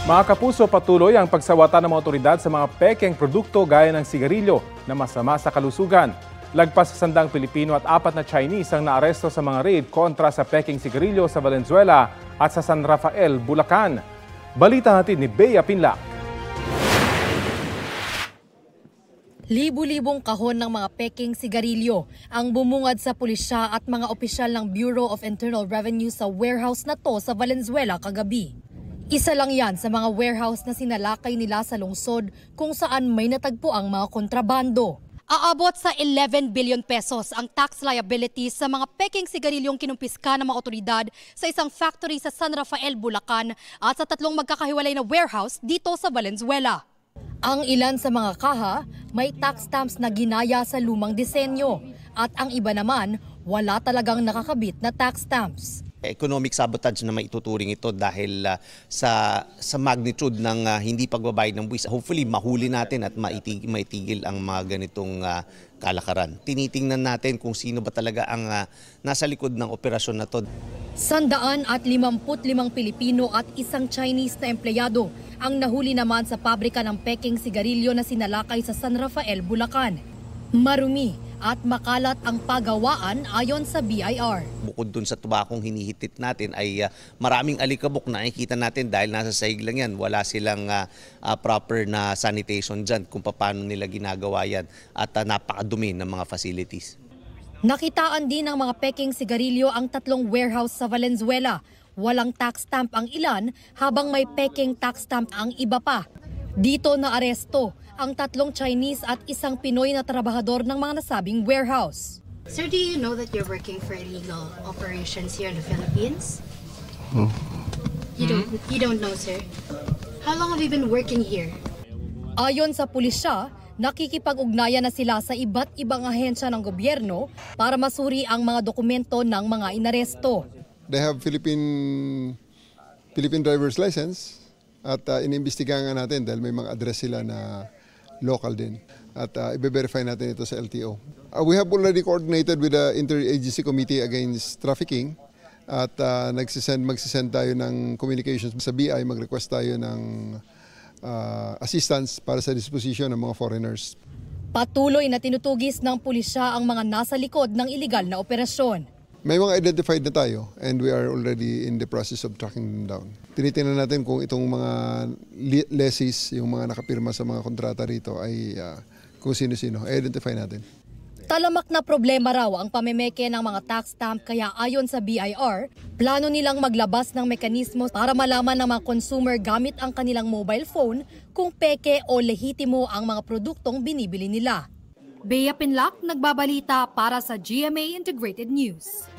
Mga kapuso, patuloy ang pagsawata ng mga otoridad sa mga pekeng produkto gaya ng sigarilyo na masama sa kalusugan. Lagpas sa 100 Pilipino at 4 na Chinese ang naaresto sa mga raid kontra sa pekeng sigarilyo sa Valenzuela at sa San Rafael, Bulacan. Balita natin ni Bea Pinlac. Libu-libong kahon ng mga pekeng sigarilyo ang bumungad sa pulisya at mga opisyal ng Bureau of Internal Revenue sa warehouse na to sa Valenzuela kagabi. Isa lang yan sa mga warehouse na sinalakay nila sa lungsod kung saan may natagpo ang mga kontrabando. Aabot sa 11 billion pesos ang tax liabilities sa mga pekeng sigarilyong kinumpiska ng mga otoridad sa isang factory sa San Rafael, Bulacan at sa 3 magkakahiwalay na warehouse dito sa Valenzuela. Ang ilan sa mga kaha may tax stamps na ginaya sa lumang disenyo at ang iba naman wala talagang nakakabit na tax stamps. Economic sabotage na maituturing ito dahil sa magnitude ng hindi pagbabayad ng buwis. Hopefully mahuli natin at maitigil ang mga ganitong kalakaran. Tinitingnan natin kung sino ba talaga ang nasa likod ng operasyon na to. 155 Pilipino at isang Chinese na empleyado ang nahuli naman sa pabrika ng pekeng sigarilyo na sinalakay sa San Rafael, Bulacan. Marumi at makalat ang pagawaan ayon sa BIR. Bukod dun sa tubakong hinihitit natin ay maraming alikabok na nakikita natin dahil nasa sahig lang yan. Wala silang proper na sanitation dyan kung paano nila ginagawa yan at napakadumi ng mga facilities. Nakitaan din ng mga pekeng sigarilyo ang 3 warehouse sa Valenzuela. Walang tax stamp ang ilan habang may pekeng tax stamp ang iba pa. Dito na aresto ang 3 Chinese at isang Pinoy na trabahador ng mga nasabing warehouse. Sir, do you know that you're working for illegal operations here in the Philippines? You don't know, sir? How long have you been working here? Ayon sa pulisya, nakikipag-ugnayan na sila sa iba't ibang ahensya ng gobyerno para masuri ang mga dokumento ng mga inaresto. They have Philippine driver's license at inimbestigahan natin dahil may mga address sila na local din at i-verify natin ito sa LTO. We have already coordinated with the Interagency Committee Against Trafficking at magsisend tayo ng communications sa BI, mag-request tayo ng assistance para sa disposition ng mga foreigners. Patuloy na tinutugis ng pulisya ang mga nasa likod ng iligal na operasyon. May mga identified na tayo and we are already in the process of tracking them down. Tinitingnan natin kung itong mga lessees, yung mga nakapirma sa mga kontrata rito ay kung sino-sino. I-identify natin. Talamak na problema raw ang pamemeke ng mga tax stamp kaya ayon sa BIR, plano nilang maglabas ng mekanismo para malaman ng mga consumer gamit ang kanilang mobile phone kung peke o lehitimo ang mga produktong binibili nila. Bea Pinlac, nagbabalita para sa GMA Integrated News.